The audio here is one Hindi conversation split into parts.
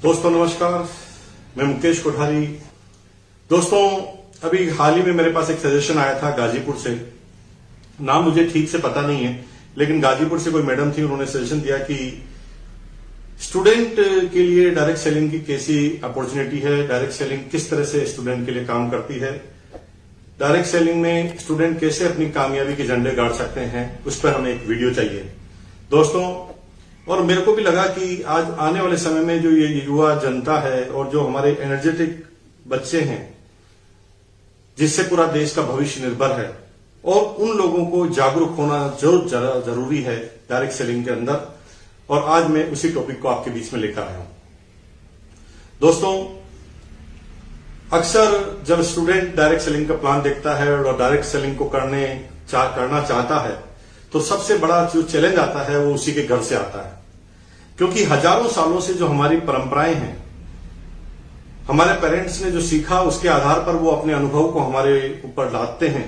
दोस्तों नमस्कार, मैं मुकेश कोठारी। दोस्तों अभी हाल ही में मेरे पास एक सजेशन आया था गाजीपुर से। नाम मुझे ठीक से पता नहीं है, लेकिन गाजीपुर से कोई मैडम थी, उन्होंने सजेशन दिया कि स्टूडेंट के लिए डायरेक्ट सेलिंग की कैसी अपॉर्चुनिटी है, डायरेक्ट सेलिंग किस तरह से स्टूडेंट के लिए काम करती है, डायरेक्ट सेलिंग में स्टूडेंट कैसे अपनी कामयाबी के झंडे गाड़ सकते हैं, उस पर हमें एक वीडियो चाहिए दोस्तों। और मेरे को भी लगा कि आज आने वाले समय में जो ये युवा जनता है और जो हमारे एनर्जेटिक बच्चे हैं, जिससे पूरा देश का भविष्य निर्भर है, और उन लोगों को जागरूक होना जरूरी है डायरेक्ट सेलिंग के अंदर। और आज मैं उसी टॉपिक को आपके बीच में लेकर आया हूं। दोस्तों अक्सर जब स्टूडेंट डायरेक्ट सेलिंग का प्लान देखता है और डायरेक्ट सेलिंग को करना चाहता है, तो सबसे बड़ा जो चैलेंज आता है वो उसी के घर से आता है। क्योंकि हजारों सालों से जो हमारी परंपराएं हैं, हमारे पेरेंट्स ने जो सीखा उसके आधार पर वो अपने अनुभव को हमारे ऊपर लादते हैं।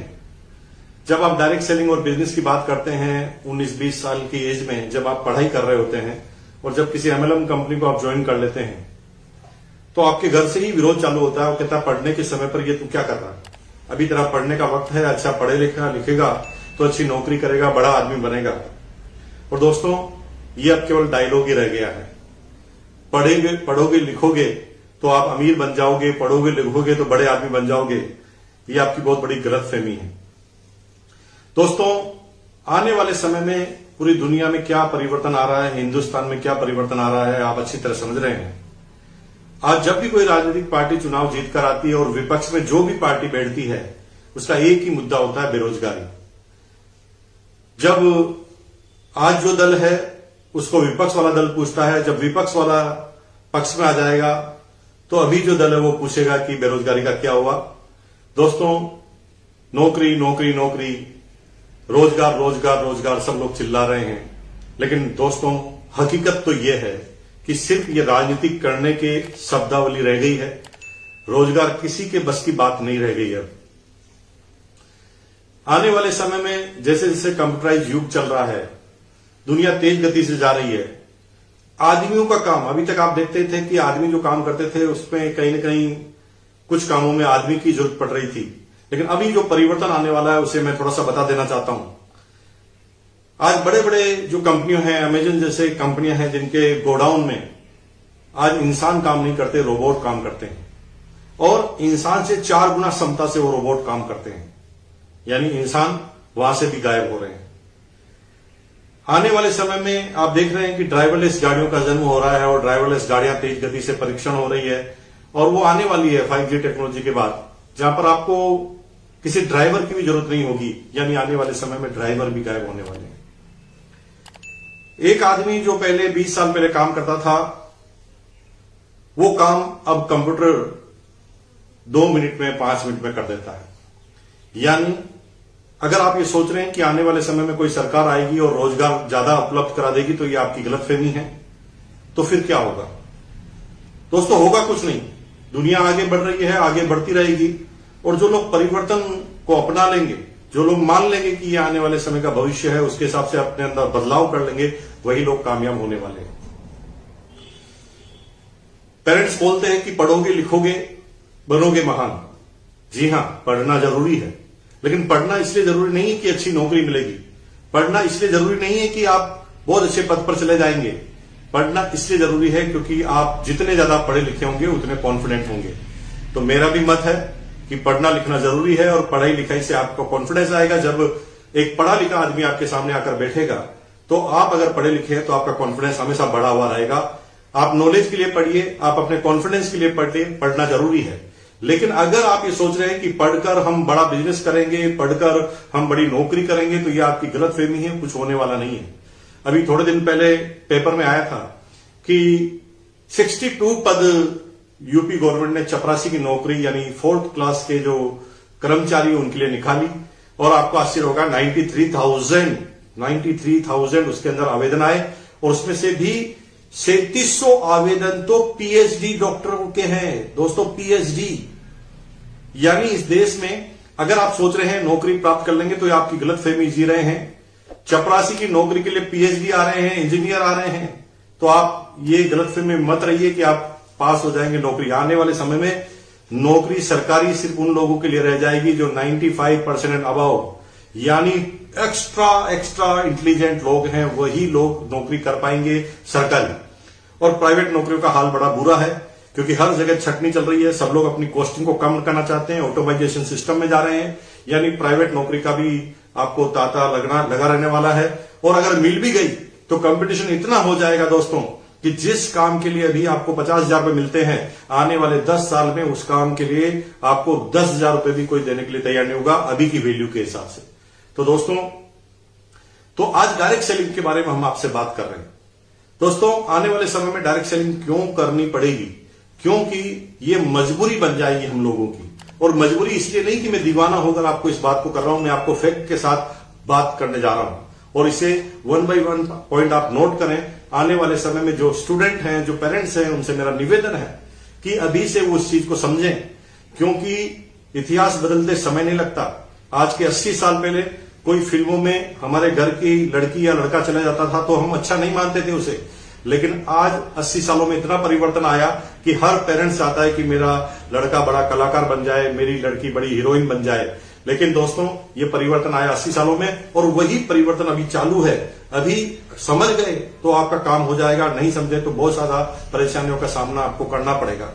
जब आप डायरेक्ट सेलिंग और बिजनेस की बात करते हैं 19-20 साल की एज में, जब आप पढ़ाई कर रहे होते हैं और जब किसी MLM कंपनी को आप ज्वाइन कर लेते हैं, तो आपके घर से ही विरोध चालू होता है। वो कहता है पढ़ने के समय पर ये तू क्या कर रहा है, अभी तेरा पढ़ने का वक्त है, अच्छा पढ़े लिखेगा तो अच्छी नौकरी करेगा, बड़ा आदमी बनेगा। और दोस्तों ये अब केवल डायलॉग ही रह गया है। पढ़ोगे लिखोगे तो आप अमीर बन जाओगे, पढ़ोगे लिखोगे तो बड़े आदमी बन जाओगे, ये आपकी बहुत बड़ी गलतफहमी है। दोस्तों आने वाले समय में पूरी दुनिया में क्या परिवर्तन आ रहा है, हिंदुस्तान में क्या परिवर्तन आ रहा है, आप अच्छी तरह समझ रहे हैं। आज जब भी कोई राजनीतिक पार्टी चुनाव जीतकर आती है और विपक्ष में जो भी पार्टी बैठती है, उसका एक ही मुद्दा होता है, बेरोजगारी। जब आज जो दल है उसको विपक्ष वाला दल पूछता है, जब विपक्ष वाला पक्ष में आ जाएगा तो अभी जो दल है वो पूछेगा कि बेरोजगारी का क्या हुआ। दोस्तों नौकरी नौकरी नौकरी, रोजगार रोजगार रोजगार सब लोग चिल्ला रहे हैं, लेकिन दोस्तों हकीकत तो यह है कि सिर्फ ये राजनीति करने के शब्दावली रह गई है, रोजगार किसी के बस की बात नहीं रह गई है। आने वाले समय में जैसे जैसे कंप्यूटराइज युग चल रहा है, दुनिया तेज गति से जा रही है। आदमियों का काम, अभी तक आप देखते थे कि आदमी जो काम करते थे उसमें कहीं ना कहीं कुछ कामों में आदमी की जरूरत पड़ रही थी, लेकिन अभी जो परिवर्तन आने वाला है उसे मैं थोड़ा सा बता देना चाहता हूं। आज बड़े बड़े जो कंपनियां हैं, अमेजन जैसे कंपनियां हैं, जिनके गोडाउन में आज इंसान काम नहीं करते, रोबोट काम करते हैं, और इंसान से 4 गुना क्षमता से वो रोबोट काम करते हैं, यानी इंसान वहां से भी गायब हो रहे हैं। आने वाले समय में आप देख रहे हैं कि ड्राइवरलेस गाड़ियों का जन्म हो रहा है और ड्राइवरलेस गाड़ियां तेज गति से परीक्षण हो रही है, और वो आने वाली है 5G टेक्नोलॉजी के बाद, जहां पर आपको किसी ड्राइवर की भी जरूरत नहीं होगी, यानी आने वाले समय में ड्राइवर भी गायब होने वाले हैं। एक आदमी जो पहले 20 साल पहले काम करता था, वो काम अब कंप्यूटर 2 मिनट में 5 मिनट में कर देता है। यानी अगर आप ये सोच रहे हैं कि आने वाले समय में कोई सरकार आएगी और रोजगार ज्यादा उपलब्ध करा देगी, तो ये आपकी गलतफहमी है। तो फिर क्या होगा दोस्तों? होगा कुछ नहीं। दुनिया आगे बढ़ रही है, आगे बढ़ती रहेगी, और जो लोग परिवर्तन को अपना लेंगे, जो लोग मान लेंगे कि ये आने वाले समय का भविष्य है, उसके हिसाब से अपने अंदर बदलाव कर लेंगे, वही लोग कामयाब होने वाले हैं। पेरेंट्स बोलते हैं कि पढ़ोगे लिखोगे बनोगे महान। जी हां, पढ़ना जरूरी है, लेकिन पढ़ना इसलिए जरूरी नहीं है कि अच्छी नौकरी मिलेगी। पढ़ना इसलिए जरूरी नहीं है कि आप बहुत अच्छे पद पर चले जाएंगे। पढ़ना इसलिए जरूरी है क्योंकि आप जितने ज्यादा पढ़े लिखे होंगे उतने कॉन्फिडेंट होंगे। तो मेरा भी मत है कि पढ़ना लिखना जरूरी है, और पढ़ाई लिखाई से आपको कॉन्फिडेंस आएगा। जब एक पढ़ा लिखा आदमी आपके सामने आकर बैठेगा, तो आप अगर पढ़े लिखे हैं तो आपका कॉन्फिडेंस हमेशा बढ़ा हुआ रहेगा। आप नॉलेज के लिए पढ़िए, आप अपने कॉन्फिडेंस के लिए पढ़िए, पढ़ना जरूरी है। लेकिन अगर आप ये सोच रहे हैं कि पढ़कर हम बड़ा बिजनेस करेंगे, पढ़कर हम बड़ी नौकरी करेंगे, तो ये आपकी गलतफहमी है, कुछ होने वाला नहीं है। अभी थोड़े दिन पहले पेपर में आया था कि 62 पद यूपी गवर्नमेंट ने चपरासी की नौकरी, यानी 4th क्लास के जो कर्मचारी उनके लिए निकाली, और आपको आश्चर्य होगा 93,000 उसके अंदर आवेदन आए, और उसमें से भी 3700 आवेदन तो PhD डॉक्टरों के हैं। दोस्तों PhD, यानी इस देश में अगर आप सोच रहे हैं नौकरी प्राप्त कर लेंगे, तो ये आपकी गलतफहमी जी रहे हैं। चपरासी की नौकरी के लिए PhD आ रहे हैं, इंजीनियर आ रहे हैं, तो आप ये गलतफहमी मत रहिए कि आप पास हो जाएंगे नौकरी। आने वाले समय में नौकरी सरकारी सिर्फ उन लोगों के लिए रह जाएगी जो 95% एंड अबव, यानी एक्स्ट्रा इंटेलिजेंट लोग हैं, वही लोग नौकरी कर पाएंगे सरकारी। और प्राइवेट नौकरियों का हाल बड़ा बुरा है, क्योंकि हर जगह छटनी चल रही है, सब लोग अपनी कॉस्टिंग को कम करना चाहते हैं, ऑटोमाइजेशन सिस्टम में जा रहे हैं, यानी प्राइवेट नौकरी का भी आपको तांता लगा रहने वाला है। और अगर मिल भी गई तो कंपटीशन इतना हो जाएगा दोस्तों कि जिस काम के लिए अभी आपको 50,000 रुपए मिलते हैं, आने वाले 10 साल में उस काम के लिए आपको 10,000 रुपए भी कोई देने के लिए तैयार नहीं होगा अभी की वैल्यू के हिसाब से। तो दोस्तों, तो आज डायरेक्ट सेलिंग के बारे में हम आपसे बात कर रहे हैं। दोस्तों, आने वाले समय में डायरेक्ट सेलिंग क्यों करनी पड़ेगी? क्योंकि ये मजबूरी बन जाएगी हम लोगों की। और मजबूरी इसलिए नहीं कि मैं दीवाना होकर आपको इस बात को कर रहा हूं, मैं आपको फैक्ट के साथ बात करने जा रहा हूं। और इसे 1 by 1 पॉइंट आप नोट करें। आने वाले समय में जो स्टूडेंट हैं, जो पेरेंट्स हैं, उनसे मेरा निवेदन है कि अभी से वो उस चीज को समझें, क्योंकि इतिहास बदलते समय नहीं लगता। आज के 80 साल पहले कोई फिल्मों में हमारे घर की लड़की या लड़का चला जाता था तो हम अच्छा नहीं मानते थे उसे, लेकिन आज 80 सालों में इतना परिवर्तन आया कि हर पेरेंट्स चाहता है कि मेरा लड़का बड़ा कलाकार बन जाए, मेरी लड़की बड़ी हीरोइन बन जाए। लेकिन दोस्तों, ये परिवर्तन आया 80 सालों में, और वही परिवर्तन अभी चालू है। अभी समझ गए तो आपका काम हो जाएगा, नहीं समझे तो बहुत ज्यादा परेशानियों का सामना आपको करना पड़ेगा।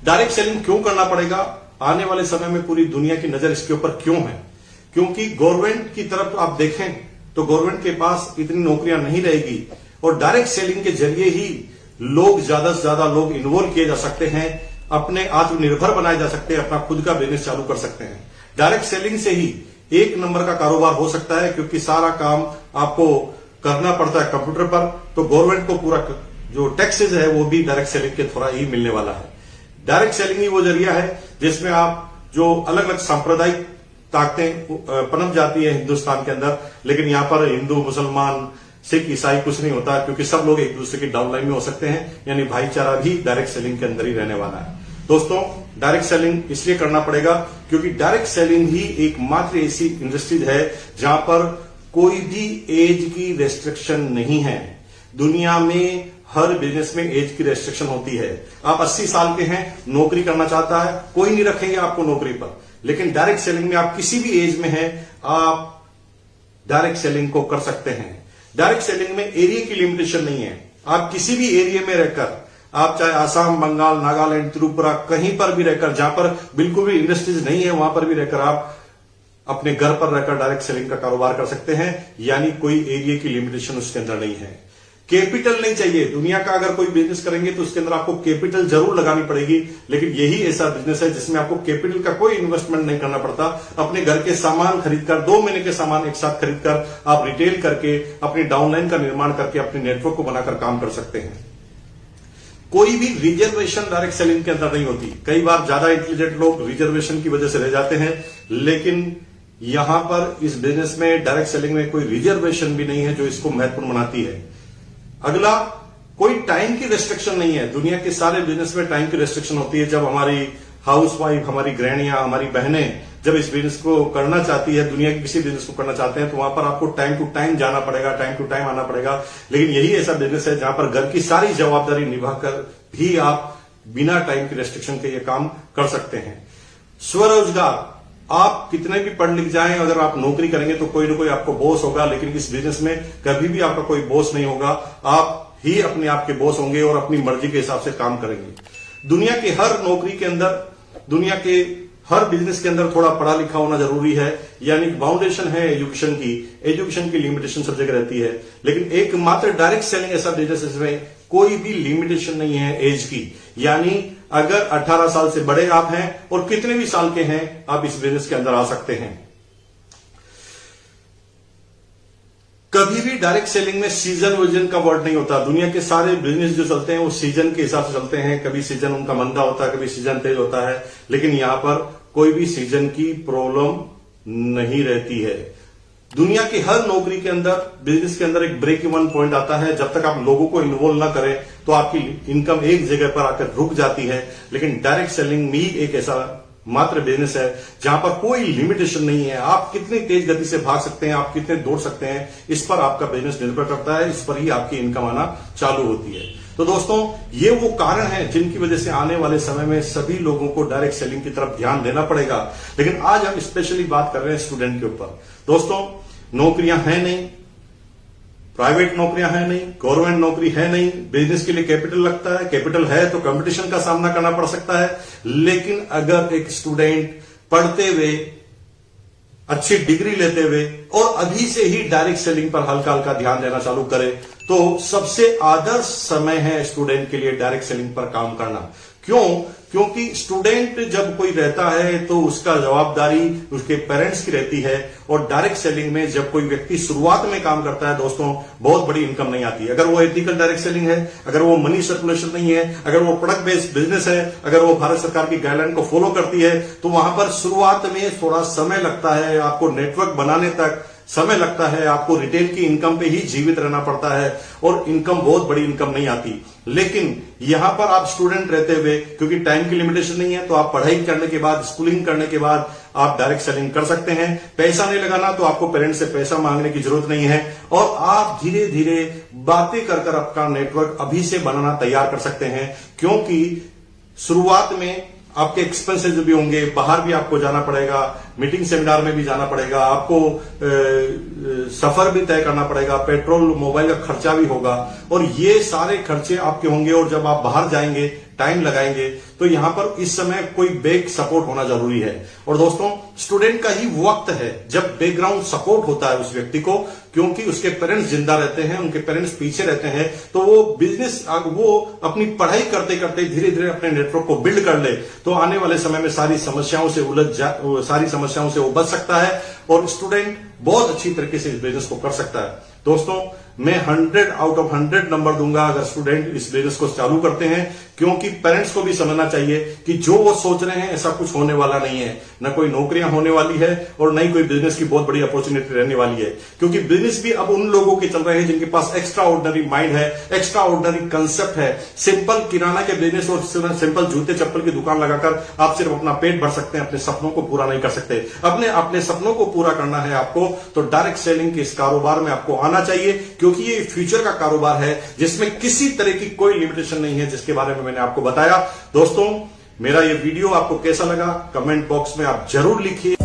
डायरेक्ट सेलिंग क्यों करना पड़ेगा? आने वाले समय में पूरी दुनिया की नजर इसके ऊपर क्यों है? क्योंकि गवर्नमेंट की तरफ आप देखें तो गवर्नमेंट के पास इतनी नौकरियां नहीं रहेगी, और डायरेक्ट सेलिंग के जरिए ही लोग ज्यादा से ज्यादा लोग इन्वॉल्व किए जा सकते हैं, अपने आत्मनिर्भर बनाए जा सकते हैं, अपना खुद का बिजनेस चालू कर सकते हैं। डायरेक्ट सेलिंग से ही एक नंबर का कारोबार हो सकता है, क्योंकि सारा काम आपको करना पड़ता है कंप्यूटर पर। तो गवर्नमेंट को पूरा जो टैक्सेस है वो भी डायरेक्ट सेलिंग के थोड़ा ही मिलने वाला है। डायरेक्ट सेलिंग ही वो जरिया है जिसमें आप जो अलग अलग सांप्रदायिक ताकतें पनप जाती है हिंदुस्तान के अंदर, लेकिन यहां पर हिंदू, मुसलमान, सिख, ईसाई कुछ नहीं होता, क्योंकि सब लोग एक दूसरे की डाउनलाइन में हो सकते हैं, यानी भाईचारा भी डायरेक्ट सेलिंग के अंदर ही रहने वाला है। दोस्तों, डायरेक्ट सेलिंग इसलिए करना पड़ेगा क्योंकि डायरेक्ट सेलिंग ही एकमात्र ऐसी इंडस्ट्रीज है जहां पर कोई भी एज की रेस्ट्रिक्शन नहीं है। दुनिया में हर बिजनेस में एज की रेस्ट्रिक्शन होती है। आप 80 साल के हैं, नौकरी करना चाहता है, कोई नहीं रखेंगे आपको नौकरी पर। लेकिन डायरेक्ट सेलिंग में आप किसी भी एज में हैं, आप डायरेक्ट सेलिंग को कर सकते हैं। डायरेक्ट सेलिंग में एरिया की लिमिटेशन नहीं है। आप किसी भी एरिया में रहकर, आप चाहे आसाम, बंगाल, नागालैंड, त्रिपुरा, कहीं पर भी रहकर, जहां पर बिल्कुल भी इंडस्ट्रीज नहीं है, वहां पर भी रहकर आप अपने घर पर रहकर डायरेक्ट सेलिंग का कारोबार कर सकते हैं, यानी कोई एरिया की लिमिटेशन उसके अंदर नहीं है। कैपिटल नहीं चाहिए। दुनिया का अगर कोई बिजनेस करेंगे तो उसके अंदर आपको कैपिटल जरूर लगानी पड़ेगी, लेकिन यही ऐसा बिजनेस है जिसमें आपको कैपिटल का कोई इन्वेस्टमेंट नहीं करना पड़ता। अपने घर के सामान खरीदकर, 2 महीने के सामान एक साथ खरीदकर आप रिटेल करके अपनी डाउनलाइन का निर्माण करके अपने नेटवर्क को बनाकर काम कर सकते हैं। कोई भी रिजर्वेशन डायरेक्ट सेलिंग के अंदर नहीं होती। कई बार ज्यादा इंटेलिजेंट लोग रिजर्वेशन की वजह से रह जाते हैं, लेकिन यहां पर इस बिजनेस में डायरेक्ट सेलिंग में कोई रिजर्वेशन भी नहीं है जो इसको महत्वपूर्ण बनाती है। अगला, कोई टाइम की रेस्ट्रिक्शन नहीं है। दुनिया के सारे बिजनेस में टाइम की रेस्ट्रिक्शन होती है। जब हमारी हाउसवाइफ, हमारी गृहणियां, हमारी बहनें जब इस बिजनेस को करना चाहती है, दुनिया के किसी बिजनेस को करना चाहते हैं, तो वहां पर आपको टाइम टू टाइम जाना पड़ेगा, टाइम टू टाइम आना पड़ेगा। लेकिन यही ऐसा बिजनेस है जहां पर घर की सारी जवाबदारी निभाकर भी आप बिना टाइम की रेस्ट्रिक्शन के ये काम कर सकते हैं। स्वरोजगार, आप कितने भी पढ़ लिख जाएं, अगर आप नौकरी करेंगे तो कोई ना कोई आपको बॉस होगा, लेकिन इस बिजनेस में कभी भी आपका कोई बॉस नहीं होगा। आप ही अपने आप के बॉस होंगे और अपनी मर्जी के हिसाब से काम करेंगे। दुनिया के हर नौकरी के अंदर, दुनिया के हर बिजनेस के अंदर थोड़ा पढ़ा लिखा होना जरूरी है, यानी फाउंडेशन है एजुकेशन की लिमिटेशन सब जगह रहती है। लेकिन एकमात्र डायरेक्ट सेलिंग ऐसा बिजनेस इसमें कोई भी लिमिटेशन नहीं है एज की, यानी अगर 18 साल से बड़े आप हैं और कितने भी साल के हैं, आप इस बिजनेस के अंदर आ सकते हैं। कभी भी डायरेक्ट सेलिंग में सीजन विजन का वर्ड नहीं होता। दुनिया के सारे बिजनेस जो चलते हैं वो सीजन के हिसाब से चलते हैं। कभी सीजन उनका मंदा होता है, कभी सीजन तेज होता है, लेकिन यहां पर कोई भी सीजन की प्रॉब्लम नहीं रहती है। दुनिया की हर नौकरी के अंदर, बिजनेस के अंदर एक ब्रेक इवन पॉइंट आता है। जब तक आप लोगों को इन्वॉल्व ना करें तो आपकी इनकम एक जगह पर आकर रुक जाती है। लेकिन डायरेक्ट सेलिंग में एक ऐसा मात्र बिजनेस है जहां पर कोई लिमिटेशन नहीं है। आप कितनी तेज गति से भाग सकते हैं, आप कितने दौड़ सकते हैं, इस पर आपका बिजनेस निर्भर करता है। इस पर ही आपकी इनकम आना चालू होती है। तो दोस्तों ये वो कारण है जिनकी वजह से आने वाले समय में सभी लोगों को डायरेक्ट सेलिंग की तरफ ध्यान देना पड़ेगा। लेकिन आज हम स्पेशली बात कर रहे हैं स्टूडेंट के ऊपर। दोस्तों नौकरियां हैं नहीं, प्राइवेट नौकरियां हैं नहीं, गवर्नमेंट नौकरी है नहीं, बिजनेस के लिए कैपिटल लगता है, कैपिटल है तो कंपटीशन का सामना करना पड़ सकता है। लेकिन अगर एक स्टूडेंट पढ़ते हुए, अच्छी डिग्री लेते हुए और अभी से ही डायरेक्ट सेलिंग पर हल्का हल्का ध्यान देना चालू करे तो सबसे आदर्श समय है स्टूडेंट के लिए डायरेक्ट सेलिंग पर काम करना। क्यों? क्योंकि स्टूडेंट जब कोई रहता है तो उसका जवाबदारी उसके पेरेंट्स की रहती है, और डायरेक्ट सेलिंग में जब कोई व्यक्ति शुरुआत में काम करता है दोस्तों बहुत बड़ी इनकम नहीं आती। अगर वो एथिकल डायरेक्ट सेलिंग है, अगर वो मनी सर्कुलेशन नहीं है, अगर वो प्रोडक्ट बेस्ड बिजनेस है, अगर वो भारत सरकार की गाइडलाइन को फॉलो करती है, तो वहां पर शुरुआत में थोड़ा समय लगता है, आपको नेटवर्क बनाने तक समय लगता है, आपको रिटेल की इनकम पे ही जीवित रहना पड़ता है और इनकम बहुत बड़ी इनकम नहीं आती। लेकिन यहां पर आप स्टूडेंट रहते हुए, क्योंकि टाइम की लिमिटेशन नहीं है, तो आप पढ़ाई करने के बाद, स्कूलिंग करने के बाद आप डायरेक्ट सेलिंग कर सकते हैं। पैसा नहीं लगाना तो आपको पेरेंट्स से पैसा मांगने की जरूरत नहीं है, और आप धीरे धीरे बातें कर कर आपका नेटवर्क अभी से बनाना तैयार कर सकते हैं। क्योंकि शुरुआत में आपके एक्सपेंसेस भी होंगे, बाहर भी आपको जाना पड़ेगा, मीटिंग सेमिनार में भी जाना पड़ेगा, आपको सफर भी तय करना पड़ेगा, पेट्रोल मोबाइल का खर्चा भी होगा, और ये सारे खर्चे आपके होंगे। और जब आप बाहर जाएंगे, टाइम लगाएंगे, तो यहां पर इस समय कोई बैक सपोर्ट होना जरूरी है। और दोस्तों स्टूडेंट का ही वक्त है जब बैकग्राउंड सपोर्ट होता है उस व्यक्ति को, क्योंकि उसके पेरेंट्स जिंदा रहते हैं, उनके पेरेंट्स पीछे रहते हैं, तो वो बिजनेस, वो अपनी पढ़ाई करते करते धीरे धीरे अपने नेटवर्क को बिल्ड कर ले, तो आने वाले समय में सारी समस्याओं से वो बच सकता है, और स्टूडेंट बहुत अच्छी तरीके से इस बिजनेस को कर सकता है। दोस्तों मैं 100 आउट ऑफ 100 नंबर दूंगा अगर स्टूडेंट इस बिजनेस को चालू करते हैं, क्योंकि पेरेंट्स को भी समझना चाहिए कि जो वो सोच रहे हैं ऐसा कुछ होने वाला नहीं है। न कोई नौकरियां होने वाली है और न ही कोई बिजनेस की बहुत बड़ी अपॉर्चुनिटी रहने वाली है, क्योंकि बिजनेस भी अब उन लोगों के चल रहे हैं जिनके पास एक्स्ट्रा ऑर्डिनरी माइंड है, एक्स्ट्रा ऑर्डिनरी कंसेप्ट है। सिंपल किराना के बिजनेस और सिंपल जूते चप्पल की दुकान लगाकर आप सिर्फ अपना पेट भर सकते हैं, अपने सपनों को पूरा नहीं कर सकते। अपने सपनों को पूरा करना है आपको, तो डायरेक्ट सेलिंग के इस कारोबार में आपको आना चाहिए, क्योंकि ये फ्यूचर का कारोबार है जिसमें किसी तरह की कोई लिमिटेशन नहीं है, जिसके बारे में मैंने आपको बताया। दोस्तों मेरा ये वीडियो आपको कैसा लगा कमेंट बॉक्स में आप जरूर लिखिए।